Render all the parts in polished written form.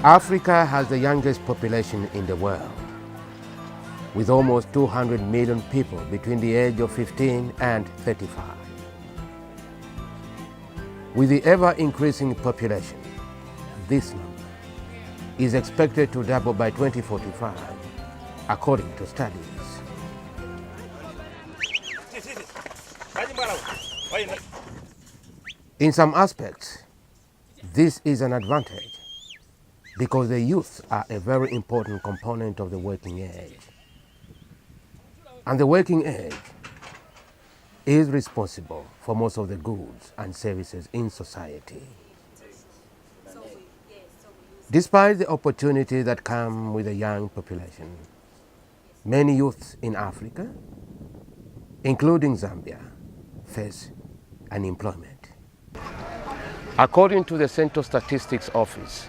Africa has the youngest population in the world, with almost 200 million people between the age of 15 and 35. With the ever-increasing population, this number is expected to double by 2045, according to studies. In some aspects, this is an advantage because the youth are a very important component of the working age. And the working age is responsible for most of the goods and services in society. Despite the opportunities that come with a young population, many youths in Africa, including Zambia, face unemployment. According to the Central Statistics Office,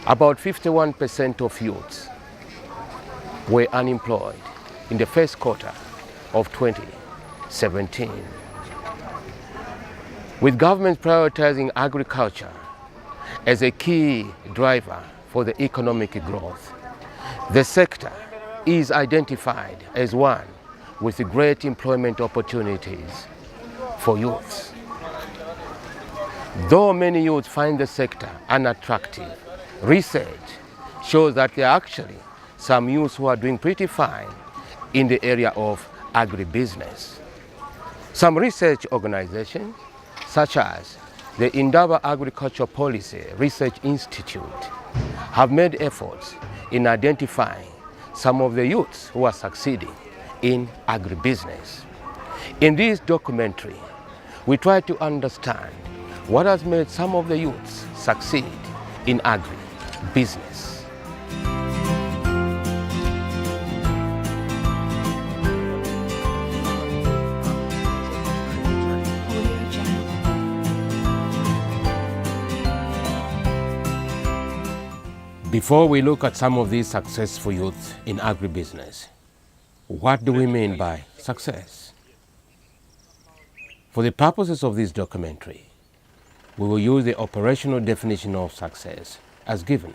about 51% of youths were unemployed in the first quarter of 2017. With government prioritizing agriculture as a key driver for the economic growth, the sector is identified as one with great employment opportunities for youths. Though many youths find the sector unattractive, research shows that there are actually some youths who are doing pretty fine in the area of agribusiness. Some research organizations, such as the Indaba Agricultural Policy Research Institute, have made efforts in identifying some of the youths who are succeeding in agribusiness. In this documentary, we try to understand what has made some of the youths succeed in agribusiness. Before we look at some of these successful youths in agribusiness, what do we mean by success? For the purposes of this documentary, we will use the operational definition of success as given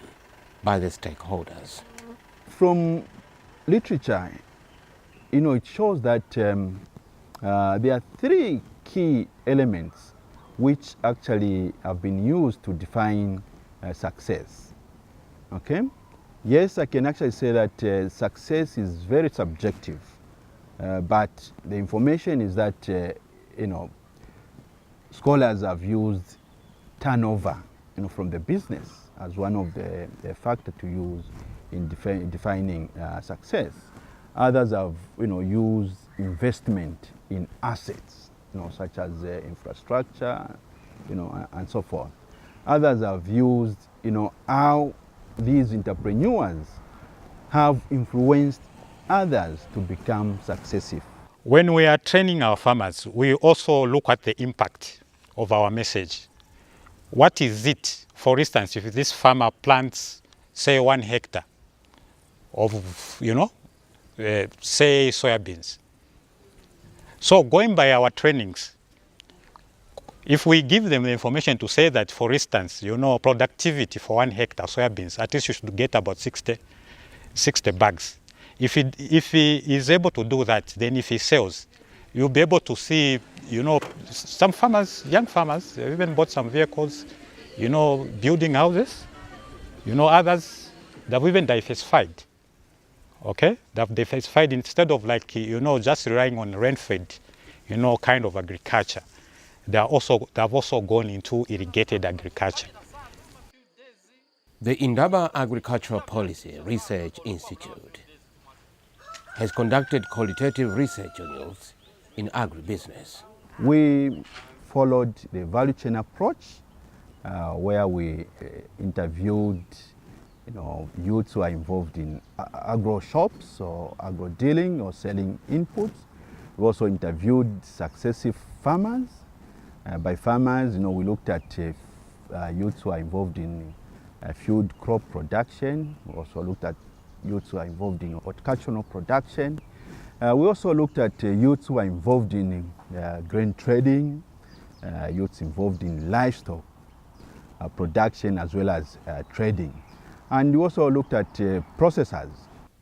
by the stakeholders. From literature, it shows that there are three key elements which actually have been used to define success. Okay? Yes, I can actually say that success is very subjective, but the information is that, scholars have used turnover, from the business as one of the factors to use in defining success. Others have, used investment in assets, such as infrastructure, and so forth. Others have used, how these entrepreneurs have influenced others to become successful. When we are training our farmers, we also look at the impact of our message. What is it, for instance, if this farmer plants, say, 1 hectare of, say, soybeans. So going by our trainings, if we give them the information to say that, for instance, productivity for 1 hectare soybeans, at least you should get about 60 bags. If he is able to do that, then if he sells, you'll be able to see, some farmers, young farmers, they even bought some vehicles, building houses. Others, they've even diversified. Okay? They've diversified instead of just relying on rain-fed, kind of agriculture. They've also gone into irrigated agriculture. The Indaba Agricultural Policy Research Institute has conducted qualitative research on youth in agribusiness. We followed the value chain approach, where we interviewed youths who are involved in agro shops or agro dealing or selling inputs. We also interviewed successive farmers. By farmers, we looked at youths who are involved in food crop production. We also looked at youths who are involved in horticultural production. We also looked at youths who are involved in grain trading, youths involved in livestock. production as well as trading. And we also looked at processors.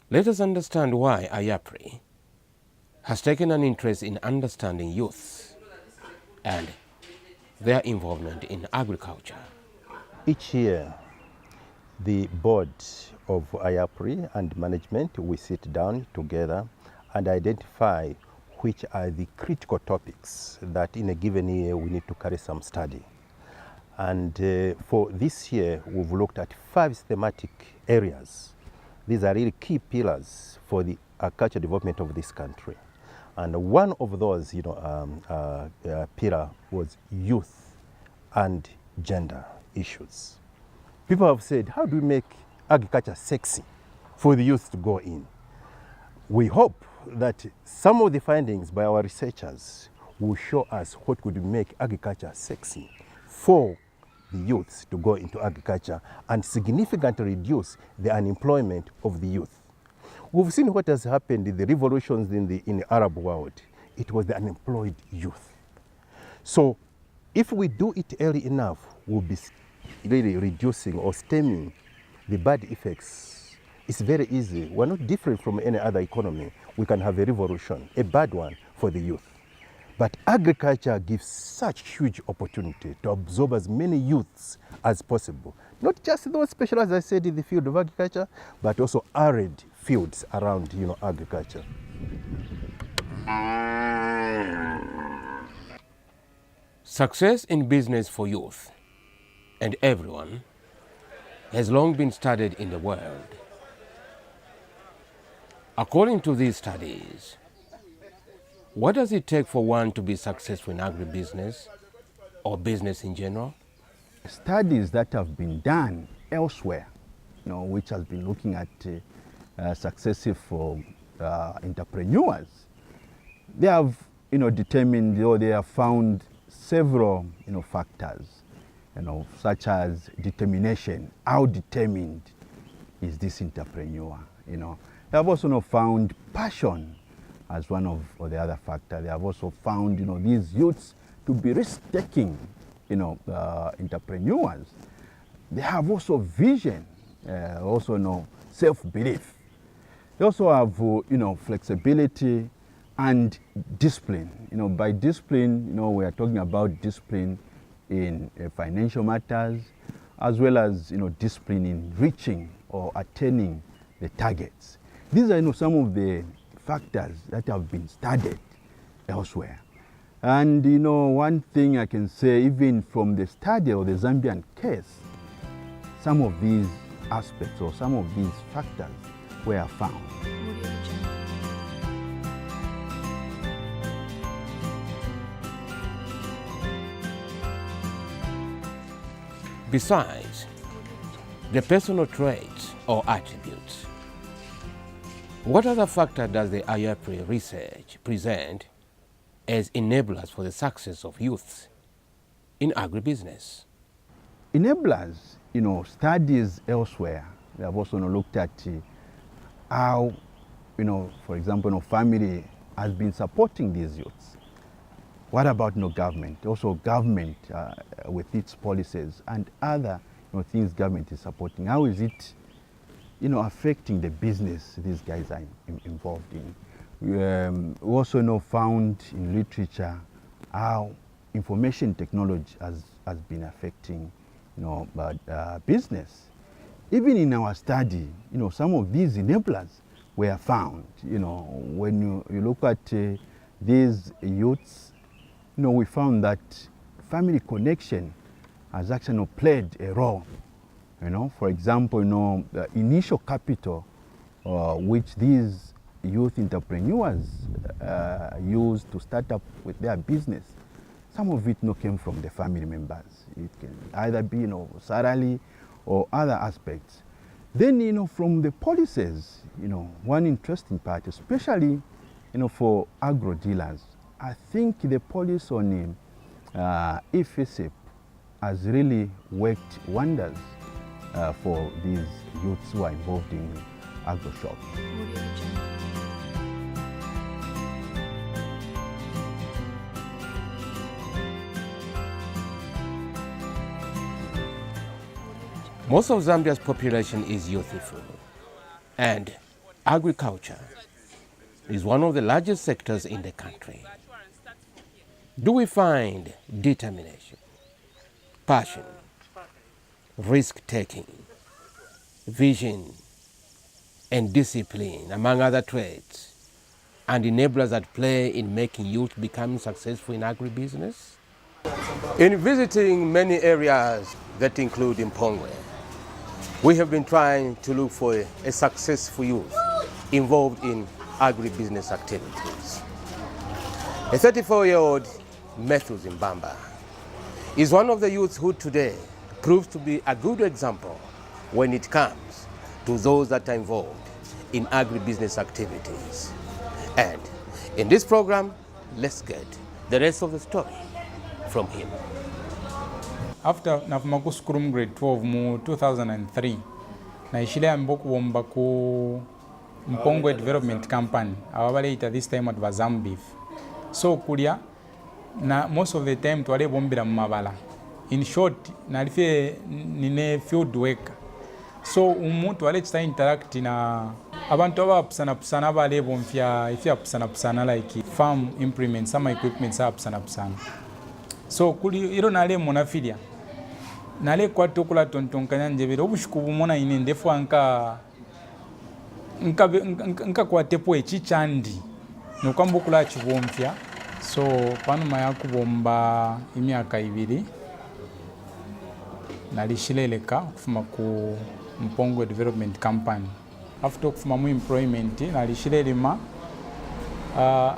Let us understand why IAPRI has taken an interest in understanding youth and their involvement in agriculture. Each year, the board of IAPRI and management, we sit down together and identify which are the critical topics that in a given year we need to carry some study. And for this year, we've looked at 5 thematic areas. These are really key pillars for the agricultural development of this country. And one of those pillar was youth and gender issues. People have said, how do we make agriculture sexy for the youth to go in? We hope that some of the findings by our researchers will show us what could make agriculture sexy for the youth to go into agriculture and significantly reduce the unemployment of the youth. We've seen what has happened in the revolutions in the Arab world. It was the unemployed youth. So if we do it early enough, we'll be really reducing or stemming the bad effects. It's very easy. We're not different from any other economy. We can have a revolution, a bad one for the youth. But agriculture gives such huge opportunity to absorb as many youths as possible. Not just those specialized, as I said, in the field of agriculture, but also arid fields around agriculture. Success in business for youth and everyone has long been studied in the world. According to these studies, what does it take for one to be successful in agribusiness or business in general? Studies that have been done elsewhere, which has been looking at successive entrepreneurs, they have determined, or they have found several factors, such as determination. How determined is this entrepreneur? They have also found passion as one of the other factors. They have also found these youths to be risk-taking entrepreneurs. They have also vision, also self-belief. They also have flexibility and discipline. By discipline, we are talking about discipline in financial matters, as well as discipline in reaching or attaining the targets. These are some of the factors that have been studied elsewhere. And one thing I can say, even from the study of the Zambian case, some of these aspects or some of these factors were found. Besides the personal traits or attributes, what other factor does the IAPRI research present as enablers for the success of youth in agribusiness? Enablers, studies elsewhere, they have also looked at how, for example, family has been supporting these youths. What about government? Also government with its policies and other things government is supporting. How is it affecting the business these guys are involved in? We also found in literature how information technology has been affecting business. Even in our study, some of these enablers were found. When you look at these youths, we found that family connection has actually played a role. For example, the initial capital which these youth entrepreneurs use to start up with their business, some of it came from the family members. It can either be salary or other aspects. Then from the policies, one interesting part, especially for agro dealers, I think the policy on EFSIP has really worked wonders for these youths who are involved in agro shops. Most of Zambia's population is youthful, and agriculture is one of the largest sectors in the country. Do we find determination, passion, risk-taking, vision, and discipline, among other traits, and enablers at play in making youth become successful in agribusiness? In visiting many areas that include Mpongwe, we have been trying to look for a successful youth involved in agribusiness activities. A 34-year-old Matthew Zimbamba is one of the youths who today proves to be a good example when it comes to those that are involved in agribusiness activities. And in this program, let's get the rest of the story from him. After nafuma ku school mu grade 12 mu 2003 naishile ambokubomba ku Mpongwe Development Company ababaleta this time at Zambia. So kulya na most of the time twale bombera mu mabala. In short nalife nine field work. So umuntu wale chita interact na abantu abapusana bale bomfya ifya pusana like farm implements some equipments pusana. So kuli iro nale monafilia nale kwato kula tontonkanya njebere obushuku bumona ine ndefu nka kwatepo echichandi nokwamba kula chibomfya. So panuma yakubomba imyaka 2 nalishileleka kufuma ku Mpongwe Development Company. After kufuma mu employment nalishilelima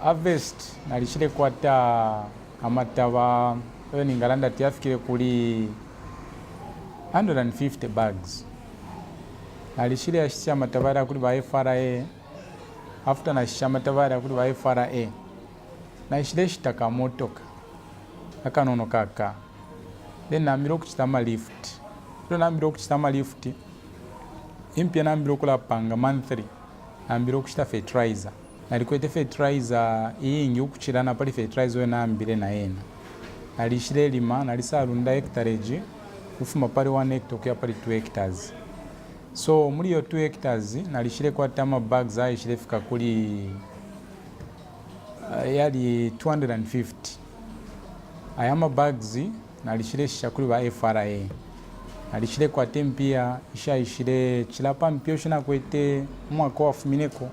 harvest nalishile kwata amataba ningalanda tiafikire kuli 150 bags. Nalishile yashisha amataba kuli ba FRA. After nashisha amataba kuli ba FRA naishile shitaka motoka akanono kaka. Then namiro kuchitama lift. Namiro kuchitama lift impya namiro kula panga monthly namiro kuchita fertilizer. Nalikwete fertilizer ingi ukuchirana pali fertilizer nambire na yena. Nalishile lima nalisalunda hectare kufuma pali 1 hectare kuya pali 2 hectares. So muri yo 2 hectares nalishile kwa tama bags aishile fika kuli yali 250. Ayama bags nalishile shakuli ba FRA. Nalishile kwa tempia ishile chilapa mpyo shina kwete mwaka wa fumineko.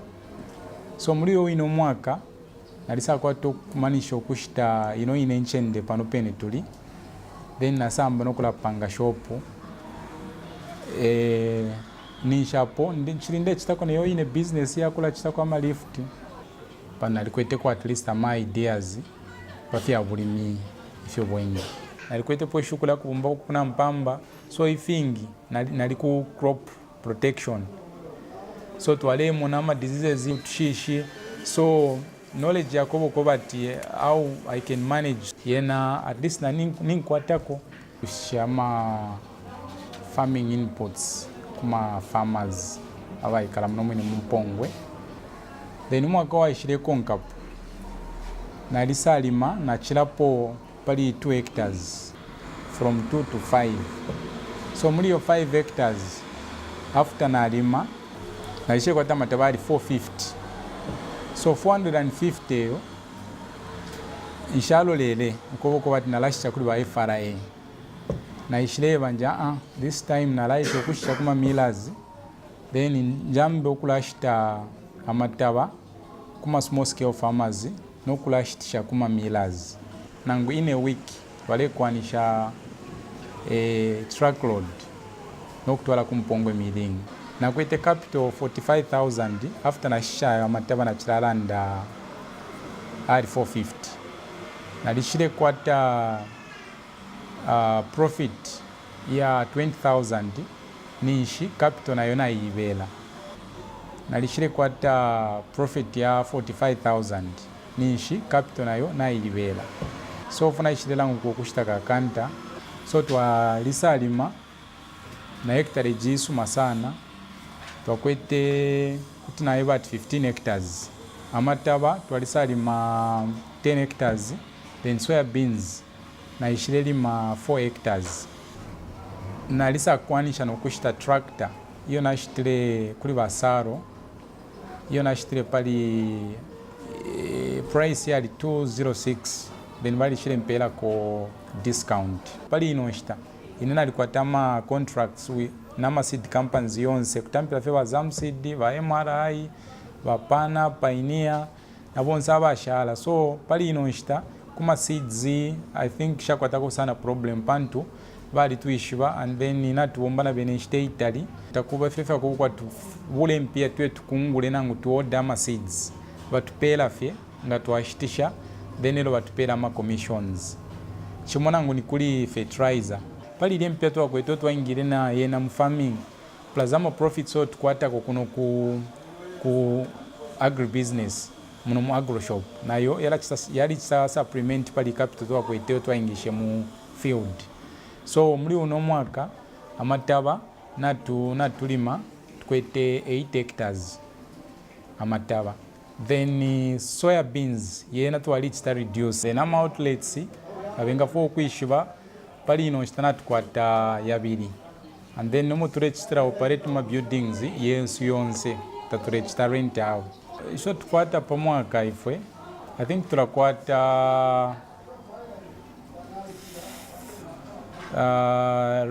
So muri yo ino mwaka nalisa kwa to kumanisho kushita ine nchende pano pene tuli. Then nasamba nokula panga shopu nishapo ndinchilinde chitako neyo ine business yakula chitako ama lift pana likwete kwa at least ama ideas pafia bulimi ifyo bwenye nalikwete po shukula kubomba kuna mpamba. So ifingi naliku crop protection. So twale monama diseases tushishi. So knowledge yakobo kobati how I can manage yena at least na ninkwatako kushama farming inputs kuma farmers abaikala mno mwini Mpongwe. Then mwaka wa ishile konkapu nalisalima na chilapo pali 2 hectares from 2 to 5. So muri yo 5 hectares after nalima nalishile kwa tamatabari 450. So 450 yo ishalo lele ukoboko bati nalasha kuli ba FRA. Na ishile banja this time nalaisha kushisha kuma millers. Then njambe okulashita amataba kuma small scale farmers no kulashitisha kuma millers. Nangu in a week wale kwanisha truckload no kutwala kumpongwe milling. Na kwete capital 45,000 after na shisha amataba na chilalanda ari 450. Na lishile kwata profit ya 20,000 nishi capital na yona ibela. Nalishile kwata profit ya 45,000 nishi capital nayo na ibela. So funa ishile langu kukushitaka kanta. So twalisalima na hectare jisu masana twakwete kutina about 15 hectares. Amataba twalisalima 10 hectares. Then soya beans na ishile lima 4 hectares. nalisa kwanisha nokushita tractor iyo nashitire kuri basaro iyo nashitire pali price yali 206 then bali shire mpela ko discount pali inoshita inena alikwatama contracts nama seed companies yonse kutampira fe bazam seed ba MRI ba Pana Pioneer na bonse abashala so pali inoshita kuma seeds I think shakwatako sana problem pantu bali tuishiba and then inatuombana beneshite Italy takuba fefa kwa bule mpia tuwe tukungule nangu tuoda ama seeds batupela fe nga tuashitisha then elo batupela ama commissions chimona ngo nikuli fertilizer pali ile mpia tuwa kwetu twaingire na yena farming plazama profit so tukwata kuno ku agribusiness muno mu agro shop nayo yali supplement pali capital tuwa kwetu twaingishe mu field so muri uno mwaka amataba natulima tukwete 8 hectares amataba then soya beans yena twali chita reduce then ama outlets abenga fo kwishiba pali ino chitana tukwata yabiri and then nomo turechitira operate ma buildings yensu yonse taturechita rent out so tukwata pa mwaka ifwe I think turakwata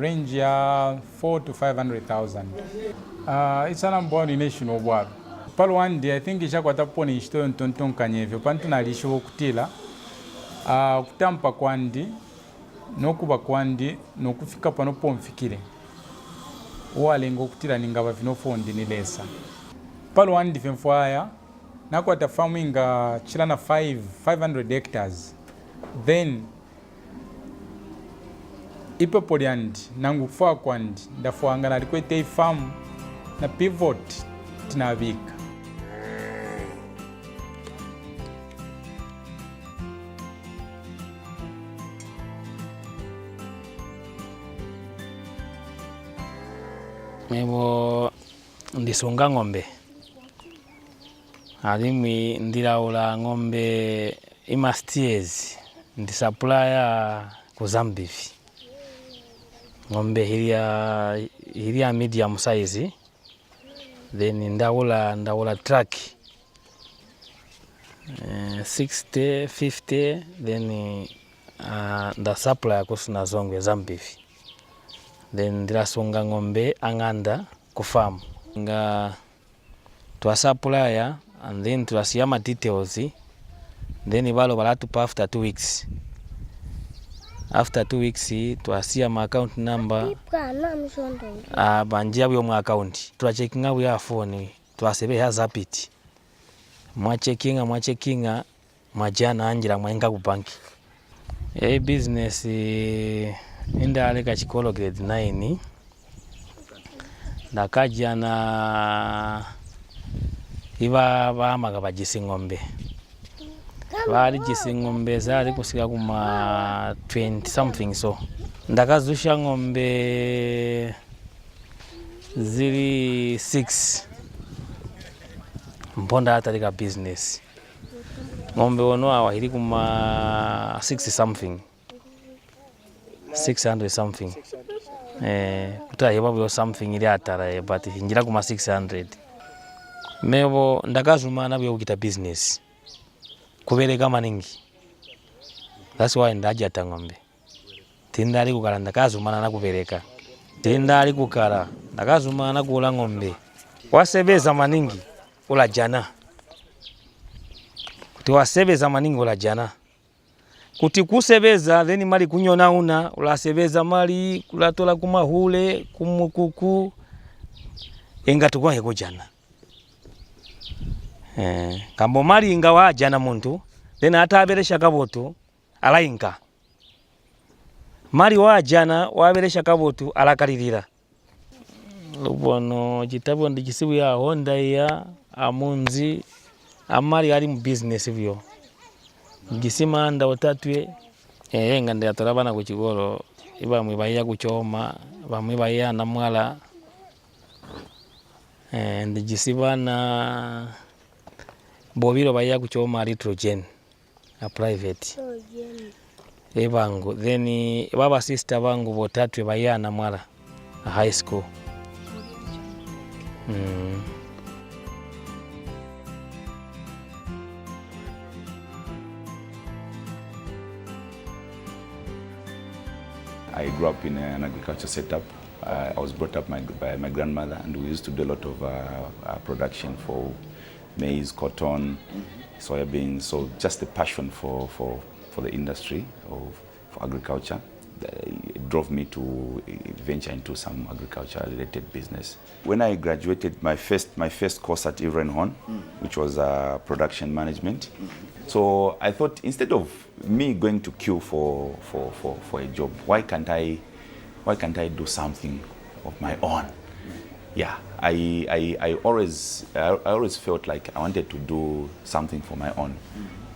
range ya 4 to 500,000 it's an important nation obwa palo one day I think ishakwata poni ishito ntonton kanyevyo pantu nalisho kutila kutampa kwandi nokuba kwandi nokufika pano pomfikire walengo kutila ningaba vinofondi nilesa palo one day femfwaya nakwata farming chilana 500 hectares then ipo poliandi nangu kufa kwandi ndafuanga nalikwete farm na pivot tinabika mebo ndisunga ng'ombe alimi ndilaula ng'ombe imastiezi ndi supplier ku Zambia ng'ombe hilia medium size then ndaula truck 60 50 then nda supply kusuna zongwe Zambia then ndilasunga ng'ombe anganda ku farm nga twa supplier and then twasiyama details then balo balatupa after 2 weeks. After 2 weeks twasia ma account number banjia byo mu account twa checking up ya phone twasebe ya zapit mwa checkinga majana anjira mwenga ku banki business inda aleka chikolo grade 9 nakajana iba bamaga bajisingombe bali jisingombe zali kusika kuma 20 something so ndakazusha ngombe zili 6 mponda atalika business ngombe ono awahiri kuma 60 something 600 something kutaheba byo something ili atara but injira kuma 600 mebo ndakazumana byo ukita business kubereka maningi that's why ndaja tangombe tindali kukala ndakazumana na kubereka tindali kukala ndakazumana kula ngombe wasebeza maningi ula jana kuti wasebeza maningi ula jana kuti kusebeza then mali kunyona una ulasebeza mali kulatola kumahule kumukuku enga tukwahe kujana kambo mali ingawa jana muntu then ataberesha kaboto alainka mali wa jana waberesha kaboto alakalirira lubono jitabo ndikisibu ya Honda ya amunzi amali ali mu business byo gisima nda otatwe ngande atorabana ku kigoro iba mwibaya kuchoma bamwe baya na mwala ndijisibana bobiro baya kuchoma nitrogen a private ebango then baba sister bangu botatwe baya na mwala high school. I grew up in an agriculture setup. I was brought up by my grandmother, and we used to do a lot of production for maize, cotton, soybeans. So just the passion for the industry for agriculture it drove me to venture into some agriculture-related business. When I graduated, my first course at Iverenhorn, which was production management. So I thought, instead of me going to queue for a job, why can't I do something of my own? Yeah, I always felt like I wanted to do something for my own.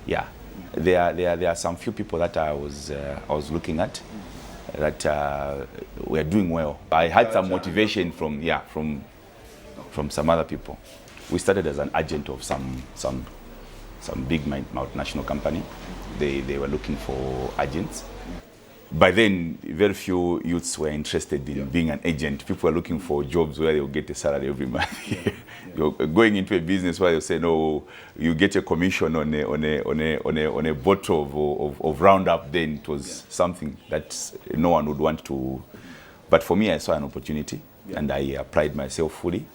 Yeah, there are some few people that I was looking at that were doing well. I had some motivation from some other people. We started as an agent of some big multinational company. They were looking for agents. By then, very few youths were interested in being an agent. People were looking for jobs where they will get a salary every month. You're going into a business where you say, no, you get a commission on a bottle of Roundup. Then it was something that no one would want to. But for me, I saw an opportunity, and I applied myself fully.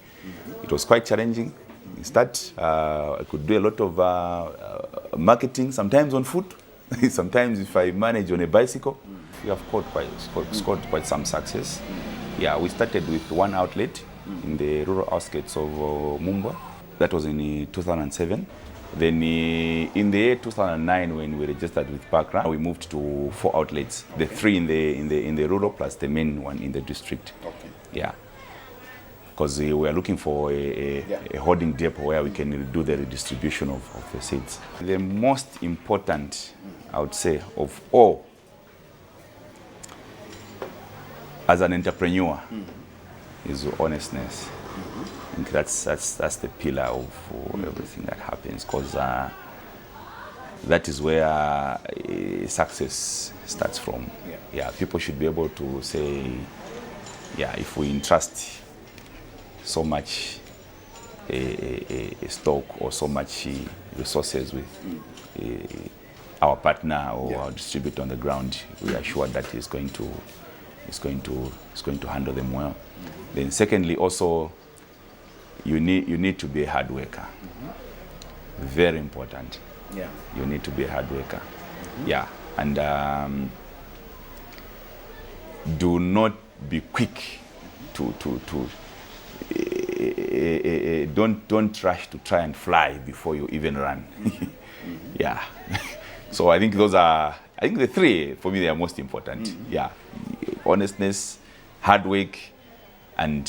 It was quite challenging. In start, I could do a lot of marketing, sometimes on foot, sometimes if I manage on a bicycle. We have scored quite some success. Yeah, we started with one outlet in the rural outskirts of Mumba. That was in 2007. Then in the year 2009, when we registered with Pakra, we moved to 4 outlets. The 3 in the rural plus the main one in the district. Okay. Yeah. Because we were looking for a holding depot where we can do the redistribution of the seeds. The most important, I would say, of all, as an entrepreneur, is honestness. I think that's the pillar of everything that happens, because that is where success starts from. Yeah, people should be able to say, yeah, if we entrust so much a stock or so much resources with our partner or our distributor on the ground, we are sure that he's going to handle them well. Then secondly, also, you need to be a hard worker. Very important. Yeah. You need to be a hard worker. Yeah, and do not be quick to don't rush to try and fly before you even run. Yeah. So I think the 3 for me, they are most important. Yeah. Honestness, hard work, and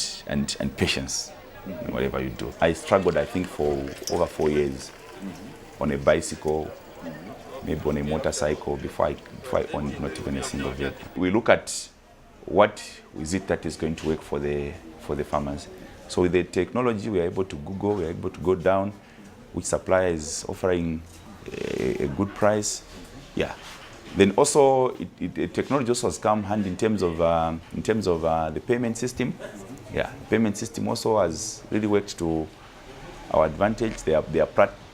patience in whatever you do. I struggled, I think, for over 4 years on a bicycle, maybe on a motorcycle before I owned not even a single vehicle. We look at what is it that is going to work for the farmers. So with the technology, we are able to Google, we are able to go down which supplier is offering a good price. Yeah. Then also, technology also has come hand in terms of the payment system. Yeah, payment system also has really worked to our advantage. There are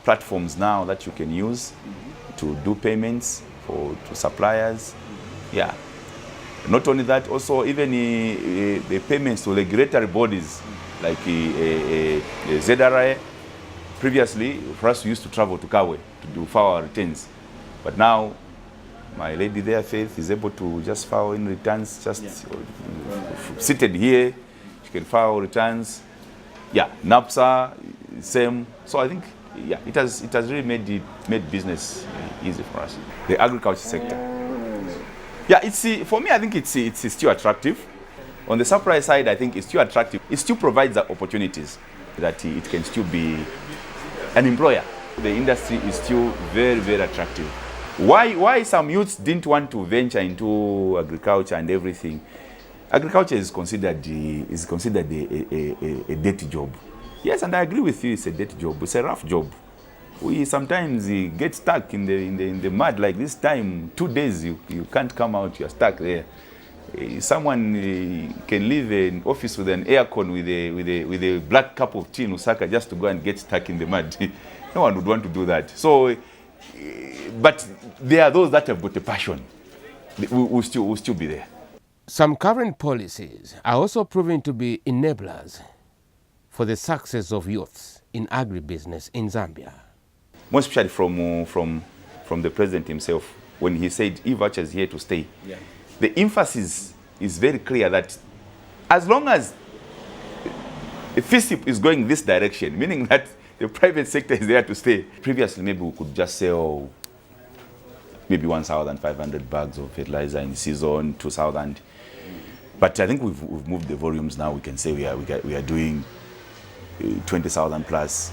platforms now that you can use to do payments to suppliers. Yeah. Not only that, also even the payments to regulatory bodies like ZRA. Previously, for us, we used to travel to Kawe to file our returns, but now my lady there, Faith, is able to just file in returns, seated here. She can file returns. Yeah, NAPSA, same. So I think, yeah, it has really made business easy for us. The agriculture sector. Yeah, for me, I think it's still attractive. On the supply side, I think it's still attractive. It still provides the opportunities that it can still be an employer. The industry is still very, very attractive. Why some youths didn't want to venture into agriculture and everything? Agriculture is considered a dirty job. Yes, and I agree with you. It's a dirty job. It's a rough job. We sometimes get stuck in the mud like this time. 2 days you can't come out. You're stuck there. Someone can leave an office with an aircon with a black cup of tea in Lusaka just to go and get stuck in the mud. No one would want to do that. So, but there are those that have got a passion. We'll still be there. Some current policies are also proving to be enablers for the success of youths in agribusiness in Zambia. Most especially from the president himself, when he said e-voucher is here to stay. Yeah. The emphasis is very clear that as long as the FISIP is going this direction, meaning that the private sector is there to stay. Previously, maybe we could just sell maybe 1,500 bags of fertilizer in season, 2,000. But I think we've moved the volumes now. We can say we are doing 20,000 plus,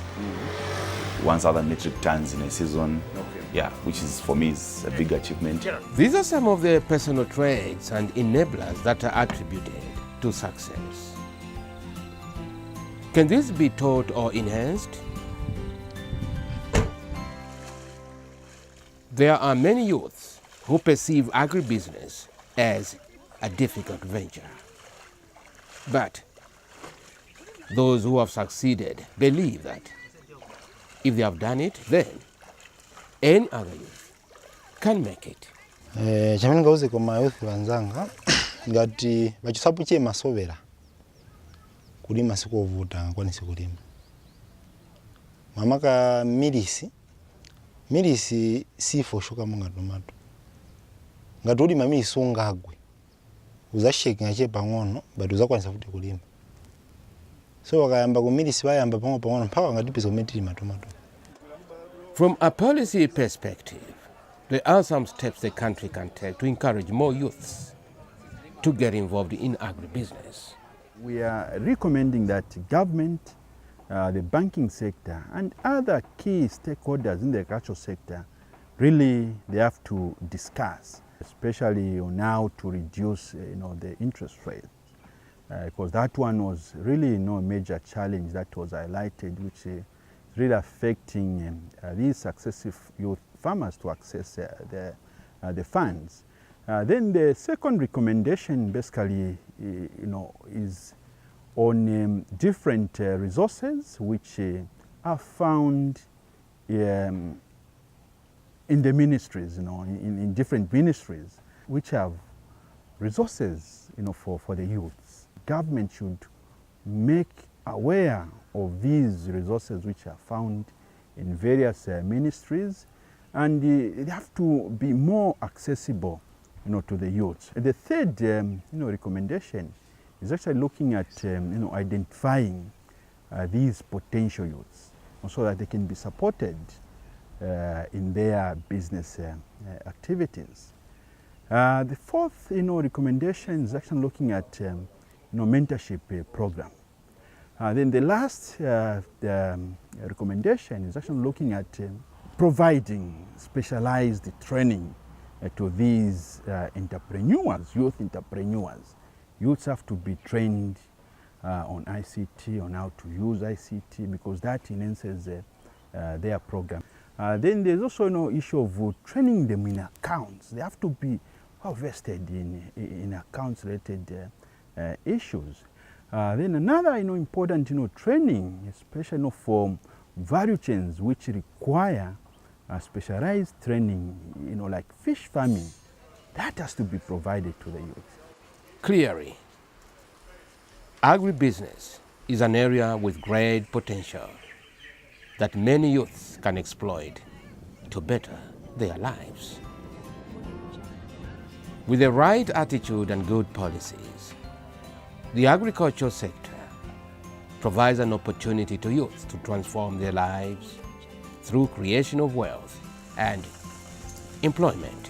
1,000 metric tons in a season. Okay. Yeah, which is for me is a big achievement. These are some of the personal traits and enablers that are attributed to success. Can this be taught or enhanced? There are many youths who perceive agribusiness as a difficult venture. But those who have succeeded believe that if they have done it, then any other youth can make it. Chamini ngauze kwa mayouth wanzanga ngati bachisapu che masovera kulima sikovuta kwani sikulima mamaka milisi sifo shuka munga tomato ngati ulima milisi ungagwe uzasheke ngache pang'ono but uzakwanisa futi kulima so wakayamba ku milisi bayamba pang'ono mpaka ngati piso metilima tomato. From a policy perspective, there are some steps the country can take to encourage more youths to get involved in agribusiness. We are recommending that government, the banking sector, and other key stakeholders in the agricultural sector, really they have to discuss, especially on how to reduce the interest rate. Because that one was really a major challenge that was highlighted, which is really affecting these successive youth farmers to access the funds. Then the second recommendation basically is on different resources which are found in the ministries, in different ministries which have resources for the youths. Government should make aware of these resources which are found in various ministries, and they have to be more accessible to the youths. The third recommendation is actually looking at identifying these potential youths so that they can be supported in their business activities. The fourth recommendation is actually looking at mentorship program. Then the last recommendation is actually looking at providing specialized training to these entrepreneurs, youth entrepreneurs. Youths have to be trained on ICT, on how to use ICT, because that enhances their program. Then there's also no issue of training them in accounts. They have to be well vested in accounts related issues. Then another important training, especially for value chains which require specialized training, like fish farming, that has to be provided to the youth. Clearly, agribusiness is an area with great potential that many youths can exploit to better their lives. With the right attitude and good policies, the agricultural sector provides an opportunity to youth to transform their lives through creation of wealth and employment.